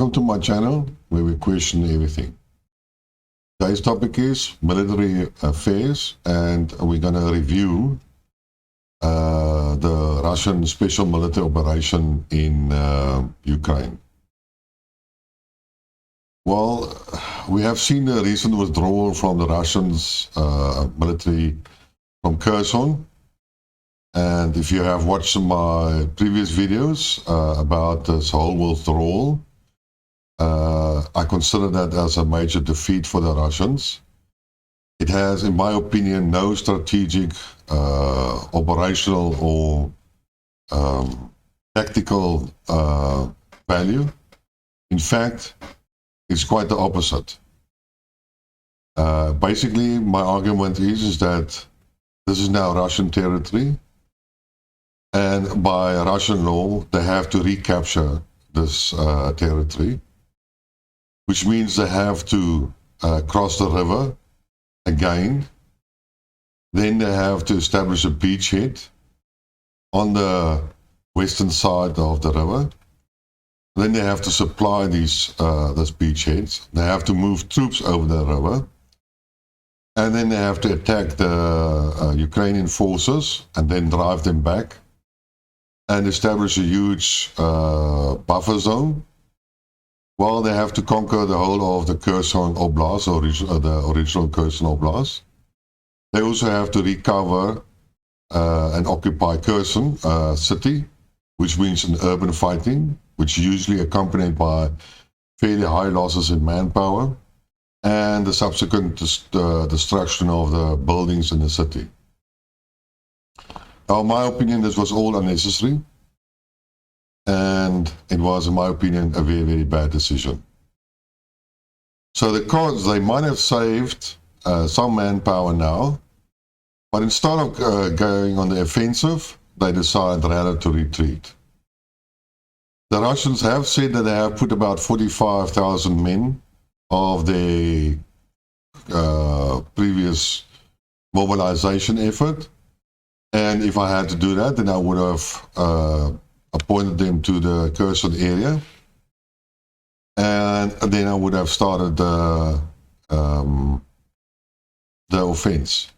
Welcome to my channel where we question everything. Today's topic is military affairs, and we're going to review the Russian special military operation in Ukraine. Well, we have seen the recent withdrawal from the Russians military from Kherson. And if you have watched my previous videos about this whole withdrawal, I consider that as a major defeat for the Russians. It has, in my opinion, no strategic, operational or tactical value. In fact, it's quite the opposite. Basically, my argument is that this is now Russian territory, and by Russian law, they have to recapture this territory, which means they have to cross the river again. Then they have to establish a beachhead on the western side of the river. Then they have to supply these beachheads. They have to move troops over the river. And then they have to attack the Ukrainian forces and then drive them back and establish a huge buffer zone. Well, they have to conquer the whole of the Kherson Oblast, or the original Kherson Oblast. They also have to recover and occupy Kherson city, which means an urban fighting, which is usually accompanied by fairly high losses in manpower and the subsequent destruction of the buildings in the city. Now, in my opinion, this was all unnecessary, and it was, in my opinion, a very, very bad decision. So the Kurds, they might have saved some manpower now, but instead of going on the offensive, they decided rather to retreat. The Russians have said that they have put about 45,000 men of their previous mobilization effort. And if I had to do that, then I would have appointed them to the Kherson area. And then I would have started the offense.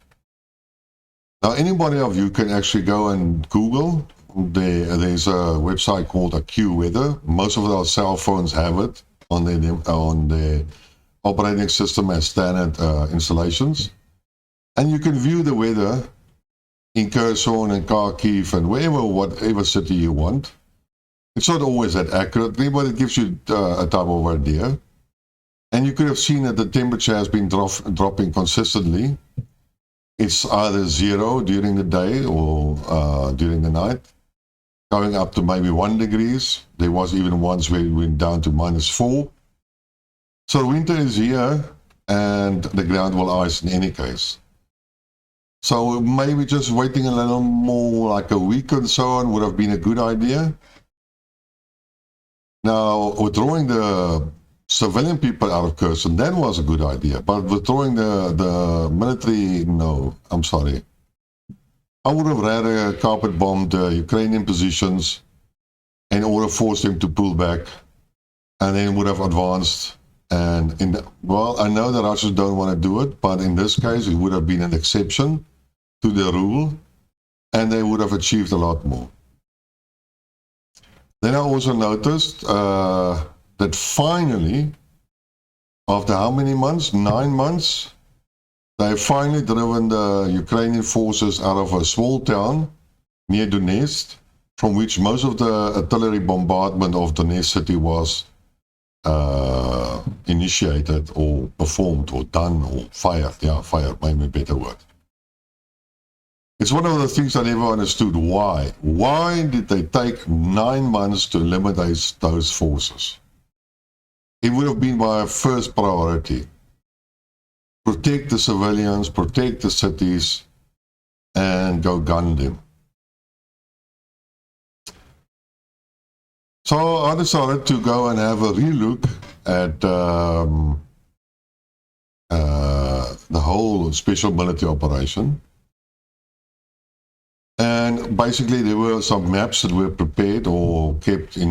Now, anybody of you can actually go and Google. There's a website called AccuWeather. Most of our cell phones have it on the operating system as standard installations. And you can view the weather in Kherson and Kharkiv and whatever city you want. It's not always that accurately, but it gives you a type of idea. And you could have seen that the temperature has been dropping consistently. It's either 0 during the day or during the night, going up to maybe 1 degree. There was even once where it went down to -4. So winter is here, and the ground will ice in any case. So maybe just waiting a little more, like a week or so on, would have been a good idea. Now, withdrawing the civilian people out of Kherson, that was a good idea. But withdrawing the military, no, I'm sorry. I would have rather carpet bombed the Ukrainian positions in order to force them to pull back, and then would have advanced. And well, I know the Russians don't want to do it, but in this case, it would have been an exception to the rule, and they would have achieved a lot more. Then I also noticed that finally, after how many months? 9 months, they finally driven the Ukrainian forces out of a small town near Donetsk, from which most of the artillery bombardment of Donetsk city was initiated or performed or done or fired. Yeah, fired, maybe a better word. It's one of the things I never understood. Why? Why did they take 9 months to eliminate those forces? It would have been my first priority. Protect the civilians, protect the cities, and go gun them. So I decided to go and have a relook at the whole special military operation. And basically there were some maps that were prepared or kept in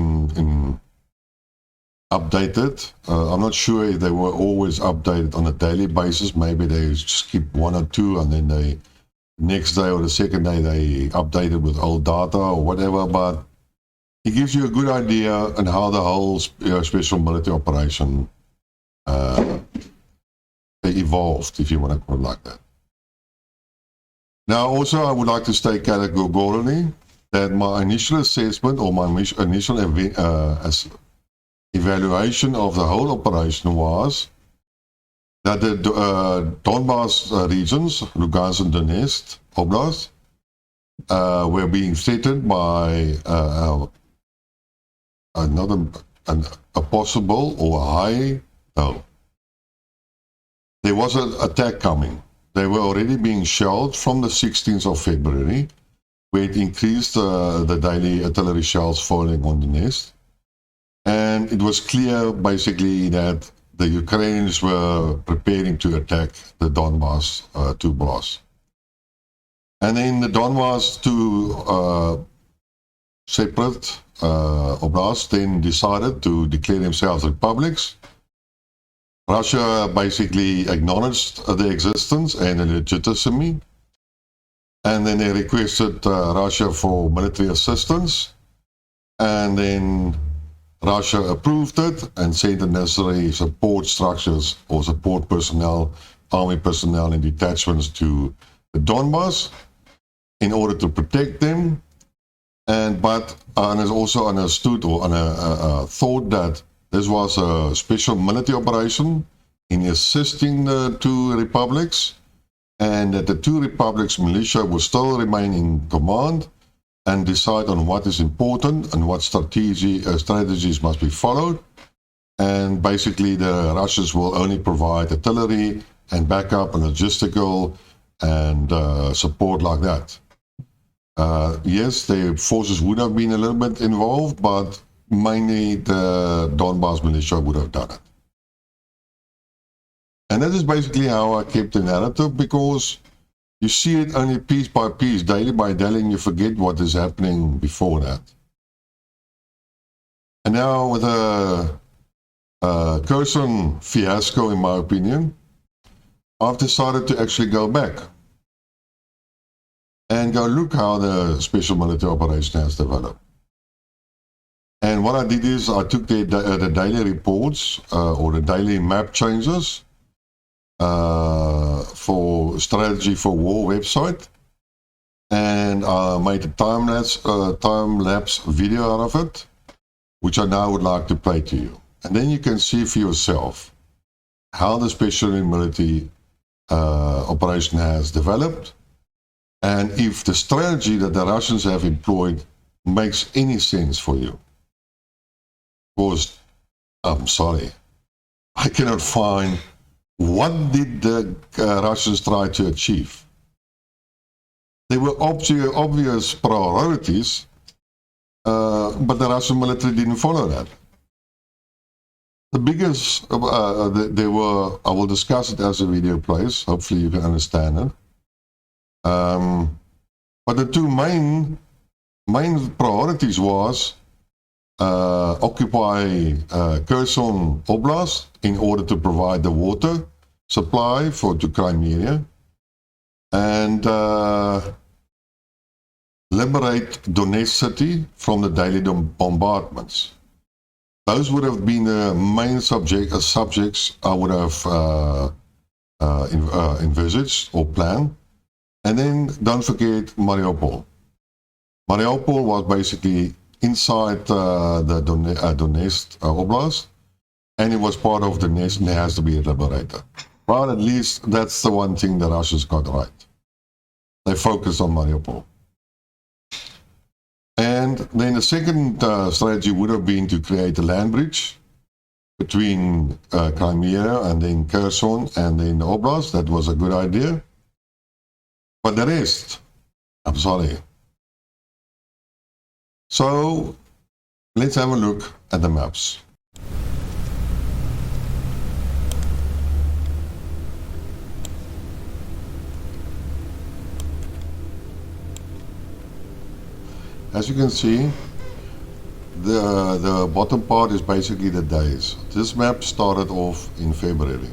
updated. I'm not sure if they were always updated on a daily basis. Maybe they skip one or two and then they next day or the second day they update it with old data or whatever, but it gives you a good idea on how the whole special military operation evolved, if you want to call it like that. Now, also, I would like to state categorically that my initial assessment or my initial evaluation of the whole operation was that the Donbass regions, Lugansk and Donetsk Oblast, were being threatened by a possible or a high, no. There was an attack coming. They were already being shelled from the 16th of February, where it increased the daily artillery shells falling on the nest. And it was clear, basically, that the Ukrainians were preparing to attack the Donbass two blocks. And then the Donbass two separate oblasts then decided to declare themselves republics. Russia basically acknowledged the existence and the legitimacy, and then they requested Russia for military assistance, and then Russia approved it and sent the necessary support structures or support personnel, army personnel and detachments to the Donbass in order to protect them. But it's also understood or thought that this was a special military operation in assisting the two republics, and that the two republics' militia will still remain in command and decide on what is important and what strategies must be followed. And basically the Russians will only provide artillery and backup and logistical and support like that. Yes, the forces would have been a little bit involved, but mainly the Donbass militia would have done it. And that is basically how I kept the narrative, because you see it only piece by piece, daily by daily, and you forget what is happening before that. And now with the Kherson fiasco, in my opinion, I've decided to actually go back and go look how the special military operation has developed. And what I did is I took the daily reports or the daily map changes for Strategy for War website, and I made a time-lapse video out of it, which I now would like to play to you. And then you can see for yourself how the special military operation has developed, and if the strategy that the Russians have employed makes any sense for you. Because, I'm sorry, I cannot find what did the Russians try to achieve. There were obvious priorities, but the Russian military didn't follow that. The biggest, there were, I will discuss it as the video plays, hopefully you can understand it. But the two main priorities was occupy Kherson Oblast in order to provide the water supply to Crimea, and liberate Donetsk city from the daily bombardments. Those would have been the main subjects I would have envisaged or planned. And then don't forget Mariupol. Mariupol was basically inside the Donetsk Oblast, and it was part of the nation that has to be liberated. Well, at least that's the one thing the Russians got right. They focused on Mariupol. And then the second strategy would have been to create a land bridge between Crimea and then Kherson and then the Oblast. That was a good idea. But the rest, I'm sorry. So let's have a look at the maps. As you can see, the bottom part is basically the days. This map started off in February.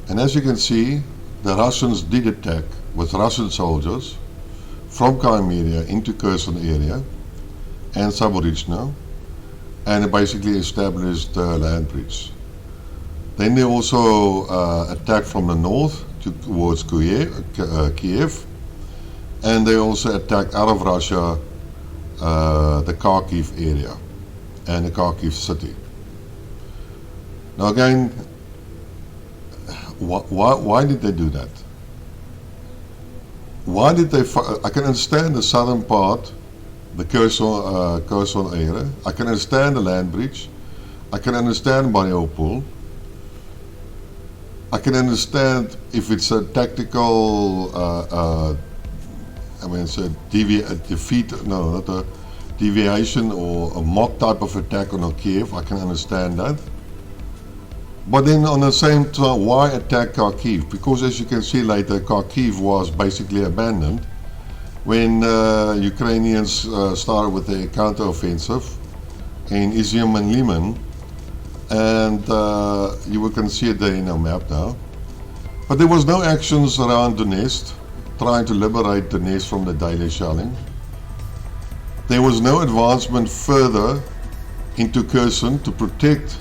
And as you can see, the Russians did attack with Russian soldiers from Crimea into Kherson area and Zaporizhzhia, and basically established the land bridge. Then they also attacked from the north towards Kiev, and they also attacked out of Russia the Kharkiv area and the Kharkiv city. Now again, why did they do that? Why did they? I can understand the southern part, the Kherson area. I can understand the land bridge. I can understand Mariupol. I can understand if it's a tactical, it's a not a deviation or a mock type of attack on Kiev. I can understand that. But then on the same time, why attack Kharkiv? Because as you can see later, Kharkiv was basically abandoned when Ukrainians started with their counter-offensive in Izium and Liman. And you can see it there in our map now. But there was no actions around Donetsk, trying to liberate Donetsk from the daily shelling. There was no advancement further into Kherson to protect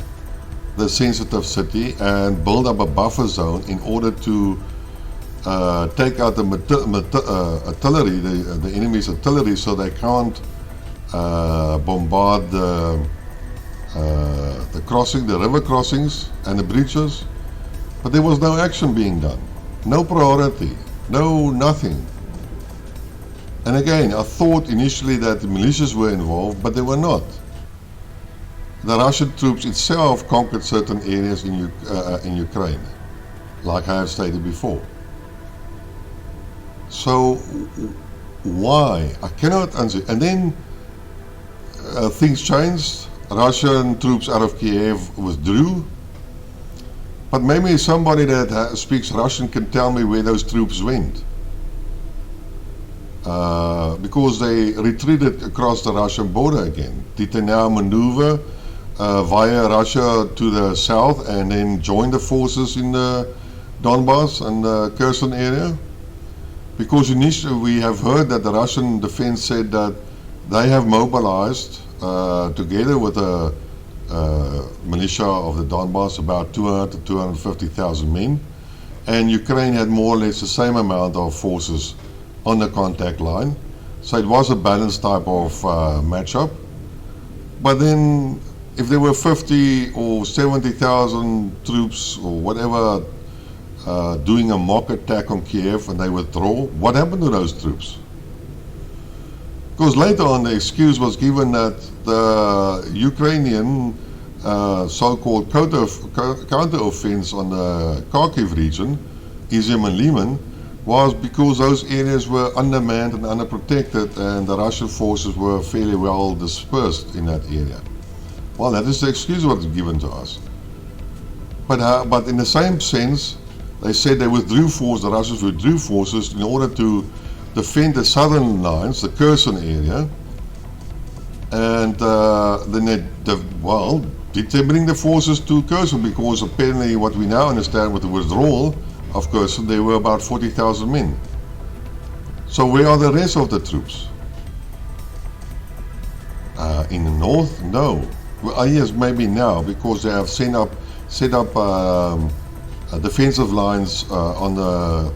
the sensitive city and build up a buffer zone in order to take out the artillery, the enemy's artillery, so they can't bombard the crossing, the river crossings and the breaches. But there was no action being done, no priority, no nothing. And again, I thought initially that the militias were involved, but they were not. The Russian troops itself conquered certain areas in Ukraine, like I have stated before. So why? I cannot answer. And then things changed. Russian troops out of Kiev withdrew. But maybe somebody that speaks Russian can tell me where those troops went. Because they retreated across the Russian border again. Did they now maneuver via Russia to the south and then join the forces in the Donbass and the Kherson area? Because initially we have heard that the Russian defense said that they have mobilized together with the militia of the Donbass about 200 to 250,000 men, and Ukraine had more or less the same amount of forces on the contact line. So it was a balanced type of matchup. But then if there were 50 or 70,000 troops or whatever doing a mock attack on Kiev and they withdraw, what happened to those troops? Because later on the excuse was given that the Ukrainian so-called counter-offense on the Kharkiv region, Izium and Liman, was because those areas were undermanned and underprotected and the Russian forces were fairly well dispersed in that area. Well, that is the excuse that was given to us. But in the same sense, they said they withdrew forces, the Russians withdrew forces in order to defend the southern lines, the Kherson area. And then did they bring the forces to Kherson? Because apparently what we now understand with the withdrawal of Kherson, there were about 40,000 men. So where are the rest of the troops? In the north? No. Well, yes, maybe now, because they have set up defensive lines on the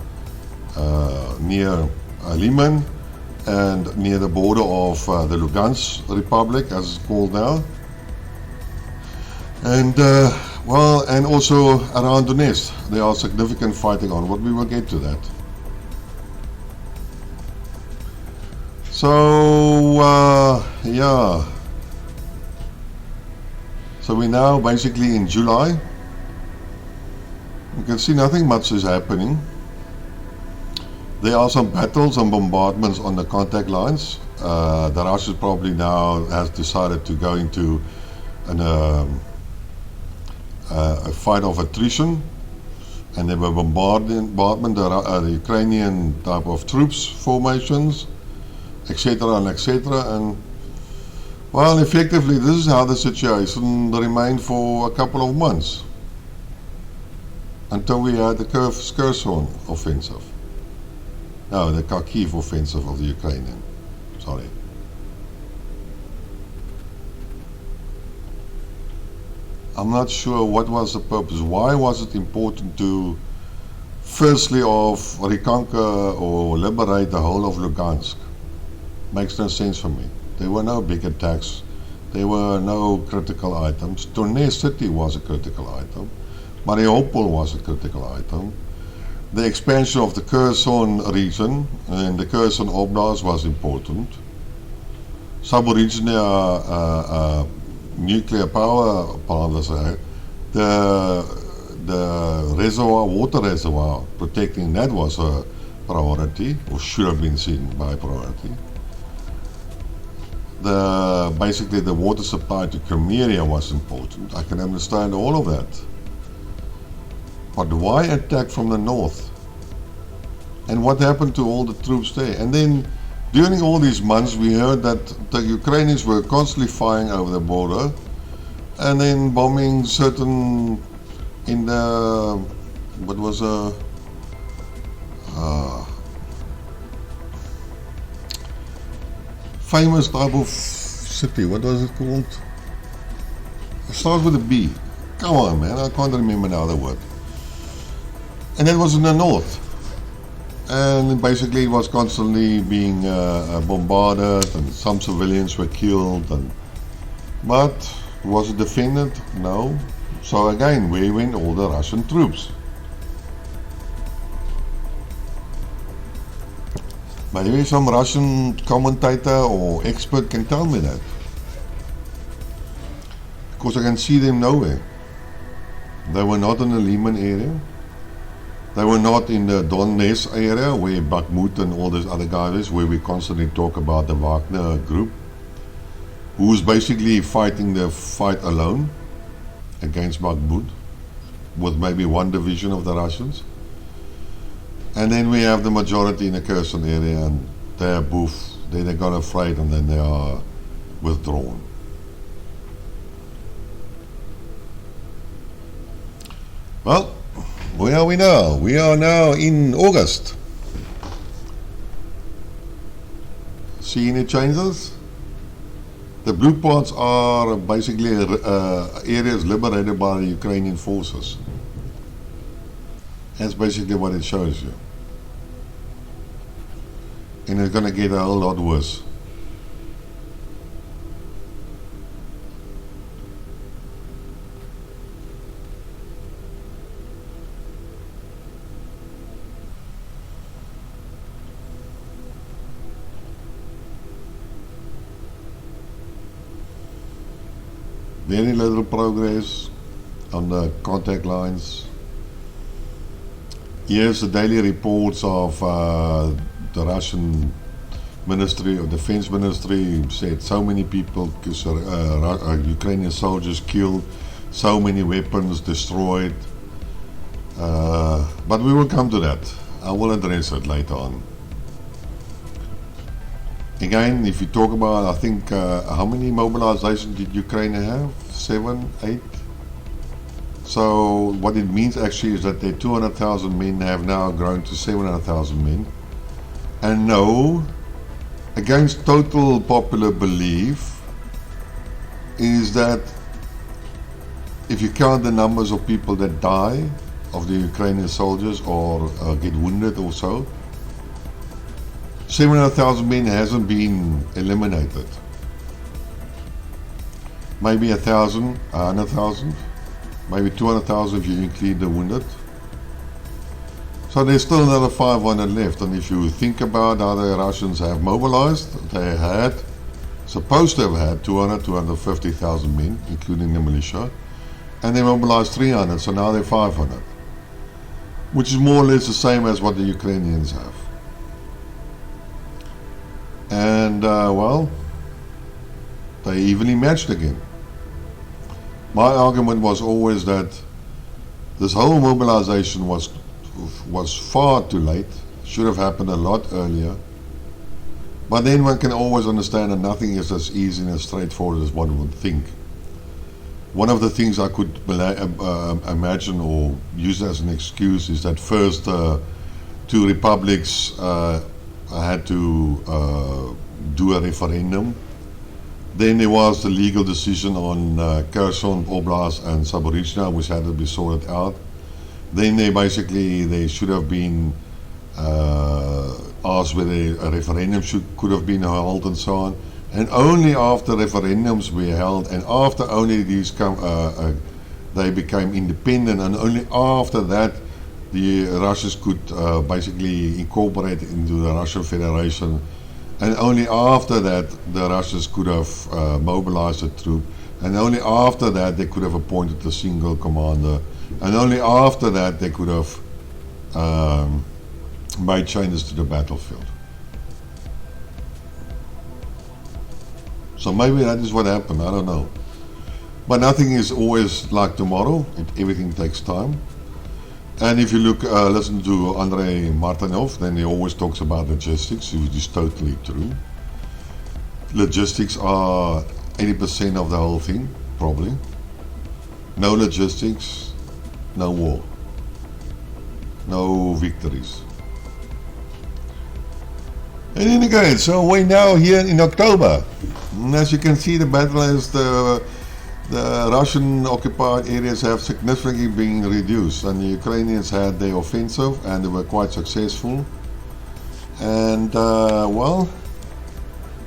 near Liman and near the border of the Lugansk Republic, as it's called now, and and also around Donetsk there are significant fighting on, but we will get to that. So yeah, so we're now basically in July. You can see nothing much is happening. There are some battles and bombardments on the contact lines. The Russians probably now has decided to go into a fight of attrition, and they were bombarding the Ukrainian type of troops formations, etc. and etc. And Well, effectively, this is how the situation remained for a couple of months until we had the Kherson offensive. No, the Kharkiv offensive of the Ukrainian. Sorry. I'm not sure what was the purpose. Why was it important to firstly reconquer or liberate the whole of Lugansk? Makes no sense for me. There were no big attacks. There were no critical items. Donetsk City was a critical item. Mariupol was a critical item. The expansion of the Kherson region and the Kherson Oblast was important. Zaporizhzhia nuclear power plant, the reservoir, water reservoir, protecting that was a priority, or should have been seen by priority. Basically the water supply to Crimea was important. I can understand all of that. But why attack from the north? And what happened to all the troops there? And then during all these months we heard that the Ukrainians were constantly firing over the border and then bombing certain in the, what was a famous type of city, what was it called? It starts with a B. Come on, man, I can't remember now the word. And that was in the north. And basically it was constantly being bombarded, and some civilians were killed. But was it defended? No. So again, where went all the Russian troops? Maybe some Russian commentator or expert can tell me that. Because I can see them nowhere. They were not in the Liman area. They were not in the Donetsk area where Bakhmut and all those other guys, where we constantly talk about the Wagner group, who's basically fighting the fight alone against Bakhmut with maybe one division of the Russians. And then we have the majority in the Kherson area, and they're boof, they got afraid, and then they are withdrawn. Well, where are we now? We are now in August. See any changes? The blue parts are basically areas liberated by the Ukrainian forces. That's basically what it shows you. And it's going to get a whole lot worse. Very little progress on the contact lines. Here's the daily reports of the Russian Ministry of Defense Ministry. Said so many people, Ukrainian soldiers killed, so many weapons destroyed. But we will come to that. I will address it later on. Again, if you talk about, I think, how many mobilizations did Ukraine have? 7, 8? So what it means actually is that their 200,000 men have now grown to 700,000 men. And no, against total popular belief, is that if you count the numbers of people that die of the Ukrainian soldiers or get wounded or so, 700,000 men hasn't been eliminated. Maybe 1,000, 100,000, maybe 200,000 if you include the wounded. So there's still another 500 left. And if you think about how the Russians have mobilized, they had, supposed to have had 200, 250,000 men, including the militia, and they mobilized 300, so now they're 500, which is more or less the same as what the Ukrainians have. And well, they evenly matched again. My argument was always that this whole mobilization was far too late, should have happened a lot earlier, But then one can always understand that nothing is as easy and as straightforward as one would think. One of the things I could imagine or use as an excuse is that first two republics had to do a referendum. Then there was the legal decision on Kherson, Oblast and Zaporizhzhia, which had to be sorted out. Then they should have been asked whether a referendum could have been held and so on. And only after referendums were held, and after only these they became independent, and only after that the Russians could basically incorporate into the Russian Federation, and only after that the Russians could have mobilized the troop, and only after that they could have appointed a single commander, and only after that they could have made changes to the battlefield. So maybe that is what happened, I don't know. But nothing is always like tomorrow, everything takes time. And if you listen to Andrei Martinov, then he always talks about logistics, which is totally true. Logistics are 80% of the whole thing, probably. No logistics, no war. No victories. And then again, so we're now here in October. And as you can see, the battle is the Russian occupied areas have significantly been reduced, and the Ukrainians had their offensive and they were quite successful. And well,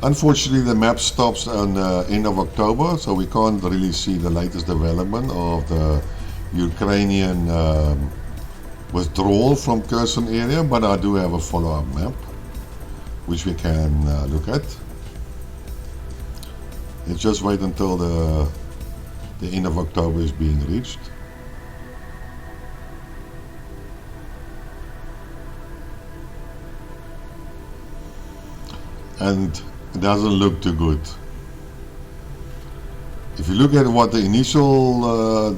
unfortunately the map stops on the end of October, so we can't really see the latest development of the Ukrainian withdrawal from Kherson area, but I do have a follow-up map which we can look at. Let's just wait until the end of October is being reached. And it doesn't look too good. If you look at what the initial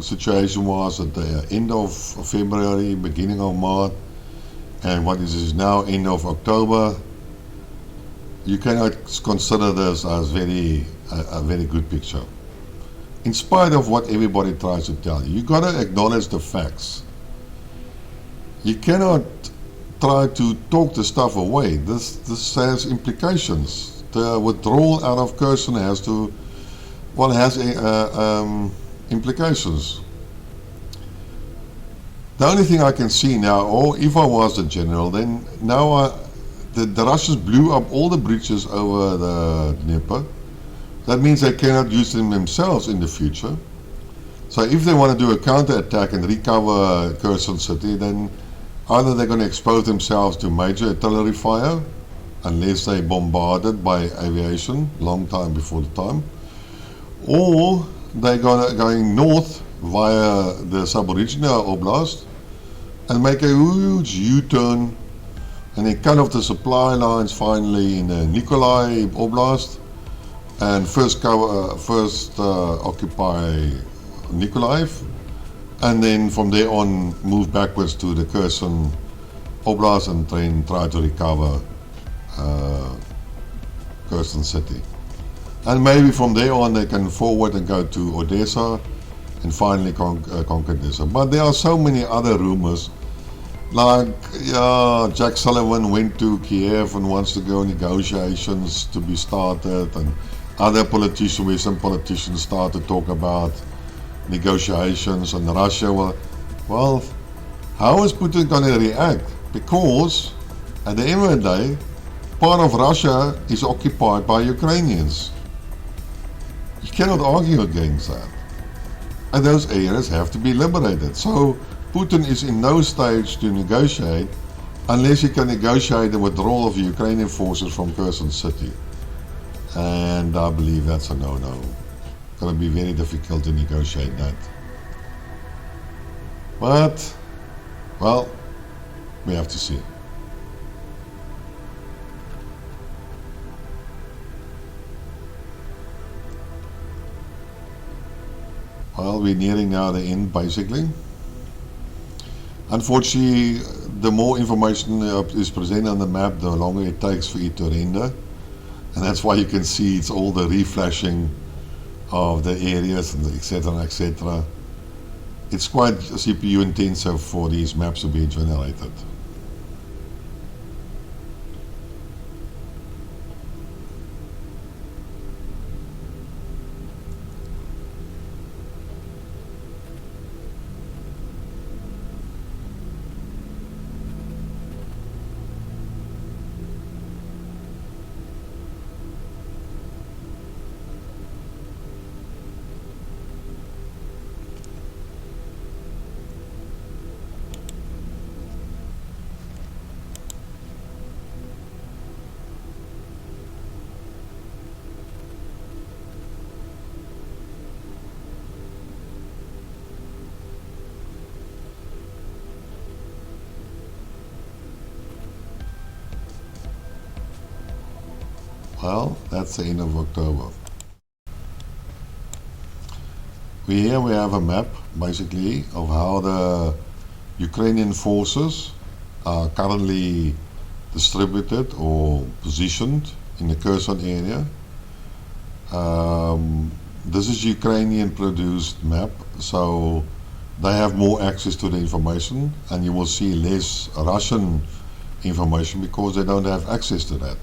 situation was at the end of February, beginning of March, and what is now end of October, you cannot consider this as a very good picture. In spite of what everybody tries to tell you, you got to acknowledge the facts. You cannot try to talk the stuff away. This has implications. The withdrawal out of Kherson has implications. The only thing I can see now, or if I was the general, then now the Russians blew up all the bridges over the Dnieper. That means they cannot use them themselves in the future. So if they want to do a counter-attack and recover Kherson city, then either they're going to expose themselves to major artillery fire, unless they're bombarded by aviation long time before the time, or they're going north via the Zaporizhzhia Oblast and make a huge U-turn and then cut off the supply lines finally in the Nikolai Oblast and first occupy Nikolaev, and then from there on move backwards to the Kherson Oblast and then try to recover Kherson city. And maybe from there on they can forward and go to Odessa and finally conquer Odessa. But there are so many other rumors, like Jack Sullivan went to Kiev and wants to go negotiations to be started, and other politicians, Western politicians start to talk about negotiations, and Russia well, how is Putin going to react? Because at the end of the day, part of Russia is occupied by Ukrainians. You cannot argue against that. And those areas have to be liberated. So Putin is in no stage to negotiate unless he can negotiate the withdrawal of the Ukrainian forces from Kherson city. And I believe that's a no-no. It's going to be very difficult to negotiate that. But, well, we have to see. Well, we're nearing now the end, basically. Unfortunately, the more information is presented on the map, the longer it takes for it to render. And that's why you can see it's all the reflashing of the areas and etc. etc. It's quite CPU intensive for these maps to be generated. Well, that's the end of October. Here we have a map, basically, of how the Ukrainian forces are currently distributed or positioned in the Kherson area. This is Ukrainian produced map, so they have more access to the information, and you will see less Russian information because they don't have access to that.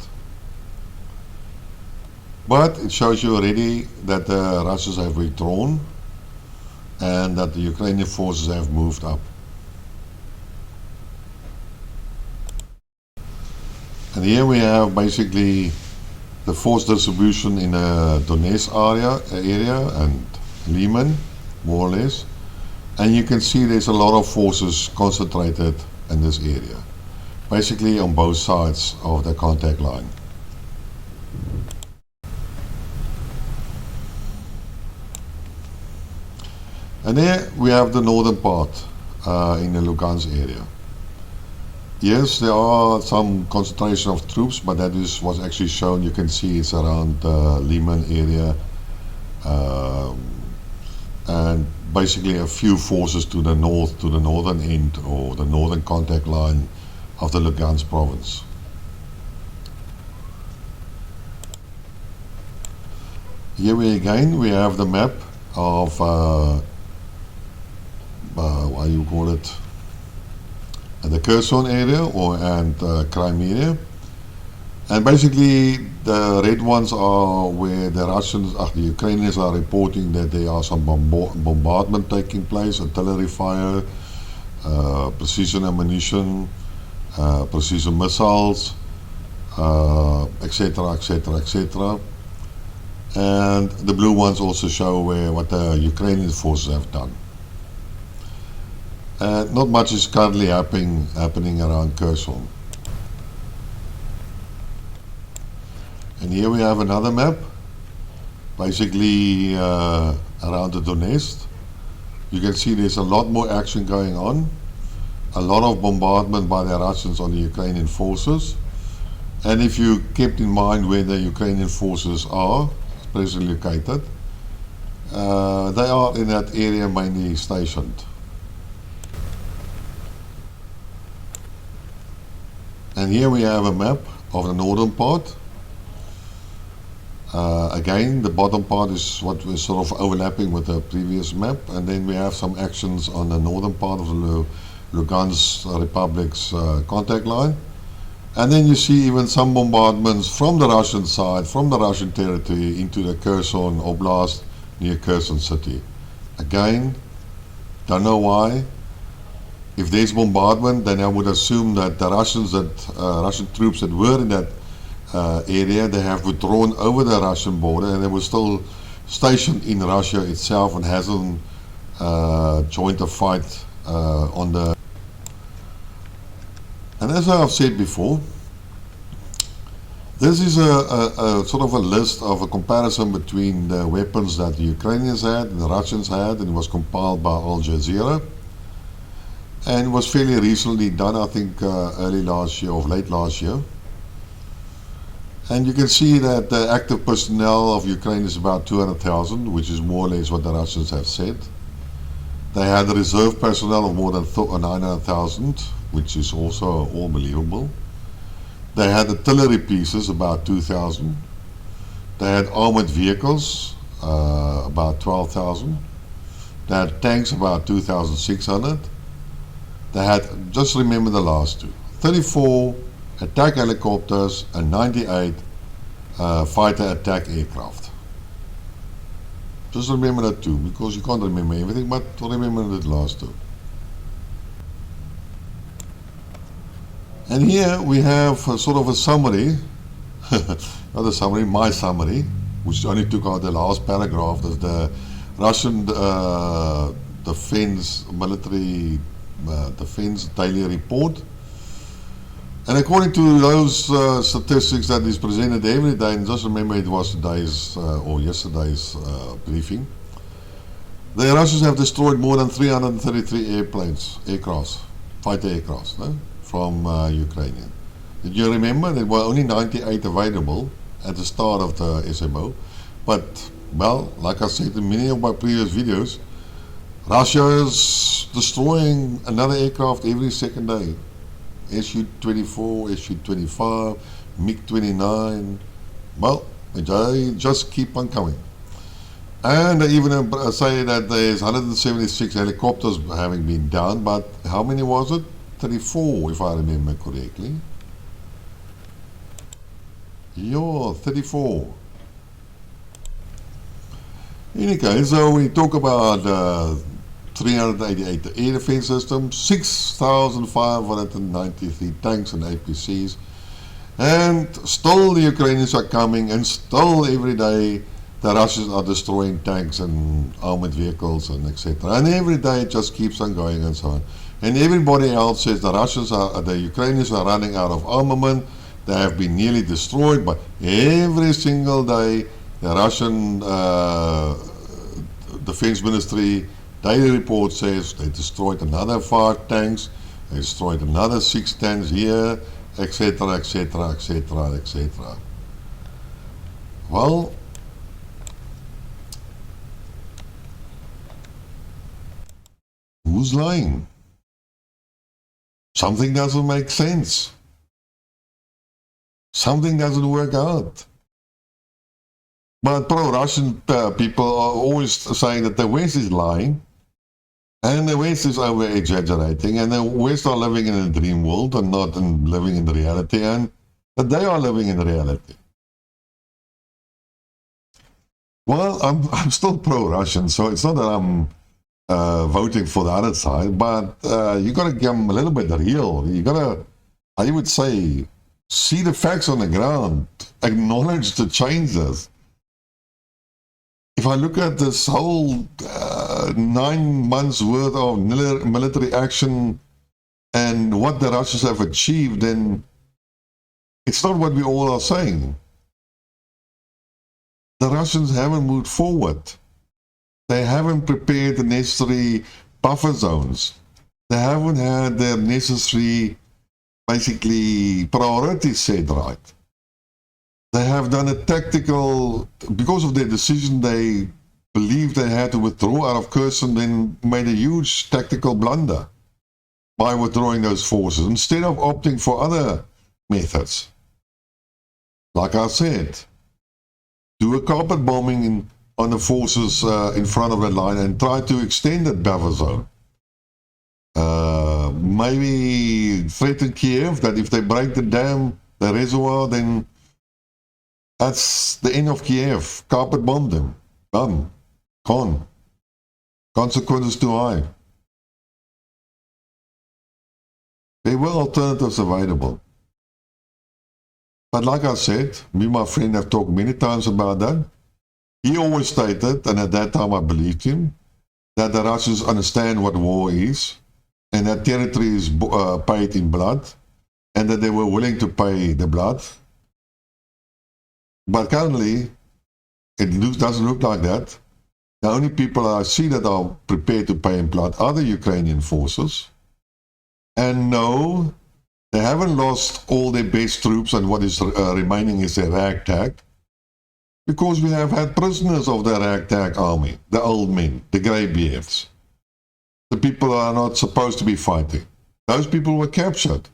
But it shows you already that the Russians have withdrawn and that the Ukrainian forces have moved up. And here we have basically the force distribution in the Donetsk area and Lyman, more or less. And you can see there's a lot of forces concentrated in this area, basically on both sides of the contact line. And there we have the northern part in the Lugansk area. Yes, there are some concentration of troops, but that is what's actually shown. You can see it's around the Lyman area, and basically a few forces to the north, to the northern end or the northern contact line of the Lugansk province. Here we have the map of what do you call it, the Kherson area and Crimea, and basically the red ones are where the the Ukrainians are reporting that there are some bombardment taking place, artillery fire, precision ammunition, precision missiles, etc., etc., etc. And the blue ones also show what the Ukrainian forces have done. Not much is currently happening around Kherson. And here we have another map, basically around the Donetsk. You can see there's a lot more action going on, a lot of bombardment by the Russians on the Ukrainian forces. And if you kept in mind where the Ukrainian forces are presently located, they are in that area mainly stationed. And here we have a map of the northern part. Again, the bottom part is what was sort of overlapping with the previous map, and then we have some actions on the northern part of the Lugansk Republic's contact line. And then you see even some bombardments from the Russian side, from the Russian territory into the Kherson Oblast near Kherson city. Again, don't know why. If there's bombardment, then I would assume that the Russian troops that were in that area, they have withdrawn over the Russian border, and they were still stationed in Russia itself and hasn't joined the fight on the. And as I've said before, this is a sort of a list of a comparison between the weapons that the Ukrainians had and the Russians had, and it was compiled by Al Jazeera. And was fairly recently done, I think early last year or late last year. And you can see that the active personnel of Ukraine is about 200,000, which is more or less what the Russians have said. They had a reserve personnel of more than 900,000, which is also all believable. They had artillery pieces, about 2,000. They had armored vehicles, about 12,000. They had tanks, about 2,600. They had, just remember the last two, 34 attack helicopters and 98 fighter attack aircraft. Just remember that too, because you can't remember everything, but remember the last two. And here we have sort of a summary, not a summary, my summary, which only took out the last paragraph. That's the Russian military defense daily report. And according to those statistics that is presented every day, and just remember it was today's or yesterday's briefing, the Russians have destroyed more than 333 aircrafts, fighter aircrafts, no? From Ukrainian. Did you remember there were only 98 available at the start of the SMO? But, well, like I said in many of my previous videos, Russia is destroying another aircraft every second day. Su-24, Su-25, MiG-29. Well, they just keep on coming. And they even say that there's 176 helicopters having been down, but how many was it? 34, if I remember correctly. Yeah, 34. In any case, so we talk about 388 air defense systems, 6,593 tanks and APCs, and still the Ukrainians are coming, and still every day the Russians are destroying tanks and armored vehicles and etc. And every day it just keeps on going and so on. And everybody else says the Ukrainians are running out of armament. They have been nearly destroyed, but every single day the Russian Defense Ministry daily report says they destroyed another 5 tanks, they destroyed another 6 tanks here, etc., etc., etc., etc. Well, who's lying? Something doesn't make sense. Something doesn't work out. But pro-Russian people are always saying that the West is lying, and the West is over-exaggerating, and the West are living in a dream world and not living in the reality, and that they are living in the reality. Well, I'm still pro-Russian, so it's not that I'm voting for the other side, but you got to give them a little bit real. You got to, I would say, see the facts on the ground, acknowledge the changes. If I look at this whole 9 months worth of military action and what the Russians have achieved, then it's not what we all are saying. The Russians haven't moved forward. They haven't prepared the necessary buffer zones. They haven't had their necessary, basically, priorities set right. They have done a tactical, because of their decision, they believed they had to withdraw out of Kherson, then made a huge tactical blunder by withdrawing those forces, instead of opting for other methods. Like I said, do a carpet bombing on the forces in front of that line and try to extend that buffer zone. Maybe threaten Kiev that if they break the dam, the reservoir, then that's the end of Kiev. Carpet bomb them. Done. Gone. Consequences too high. There were alternatives available. But like I said, me and my friend have talked many times about that. He always stated, and at that time I believed him, that the Russians understand what war is, and that territory is paid in blood, and that they were willing to pay the blood. But currently, it doesn't look like that. The only people I see that are prepared to pay in blood are the Ukrainian forces. And no, they haven't lost all their best troops, and what is remaining is their ragtag. Because we have had prisoners of the ragtag army, the old men, the greybeards, the people who are not supposed to be fighting. Those people were captured,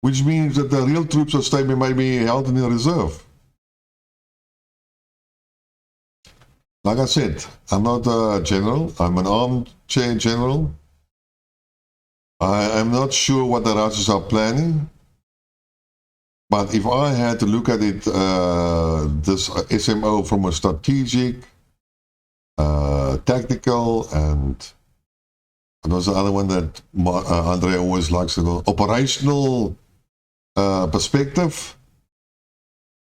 which means that the real troops of state may be held in the reserve. Like I said, I'm not a general, I'm an armchair general. I am not sure what the Russians are planning, but if I had to look at it, this SMO from a strategic, tactical, and there's the other one that Andre always likes to go, operational perspective,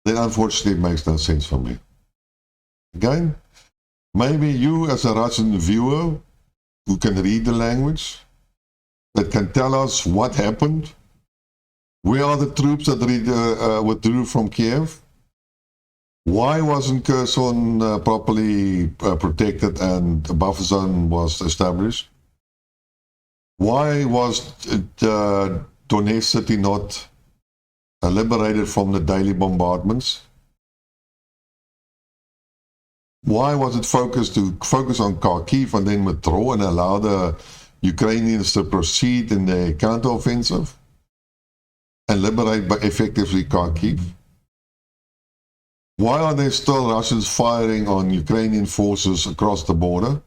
then unfortunately it makes no sense for me. Again, maybe you as a Russian viewer who can read the language, that can tell us what happened, where are the troops that withdrew from Kiev, why wasn't Kherson properly protected and a buffer zone was established, why was Donetsk city not liberated from the daily bombardments? Why was it focus on Kharkiv and then withdraw and allow the Ukrainians to proceed in their counteroffensive and liberate by effectively Kharkiv? Why are there still Russians firing on Ukrainian forces across the border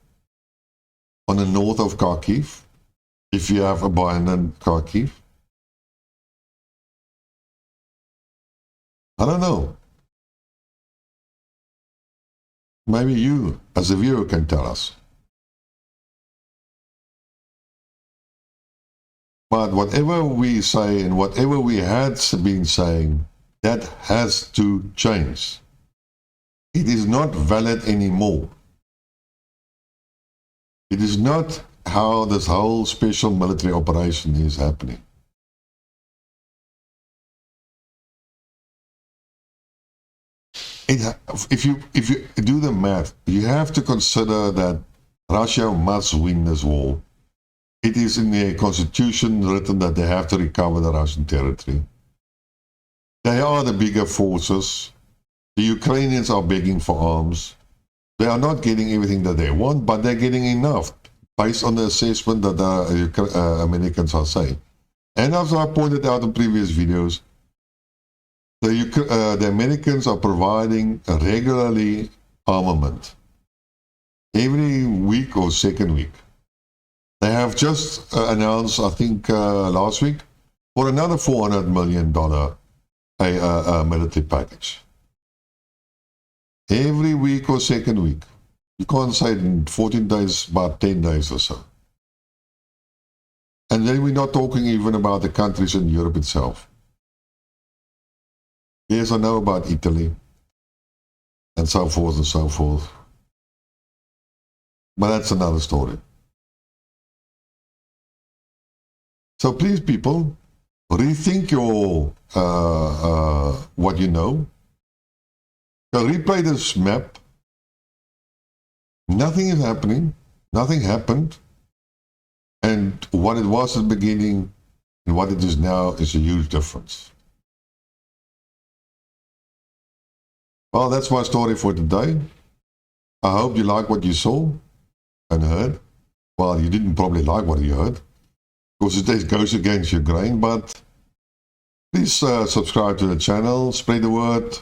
on the north of Kharkiv, if you have abandoned Kharkiv? I don't know. Maybe you, as a viewer, can tell us. But whatever we say and whatever we had been saying, that has to change. It is not valid anymore. It is not how this whole special military operation is happening. If you do the math, you have to consider that Russia must win this war. It is in their constitution written that they have to recover the Russian territory. They are the bigger forces. The Ukrainians are begging for arms. They are not getting everything that they want, but they're getting enough based on the assessment that the Americans are saying. And as I pointed out in previous videos, the Americans are providing regularly armament every week or second week. They have just announced, I think last week, for another $400 million military package. Every week or second week. You can't say in 14 days, about 10 days or so. And then we're not talking even about the countries in Europe itself. Yes, I know about Italy, and so forth and so forth. But that's another story. So please, people, rethink your what you know. So replay this map. Nothing is happening. Nothing happened. And what it was at the beginning and what it is now is a huge difference. Well, that's my story for today. I hope you like what you saw and heard. Well, you didn't probably like what you heard, because it goes against your grain, but please subscribe to the channel, spread the word,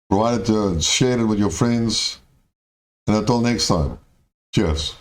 provide it, share it with your friends, and until next time, cheers.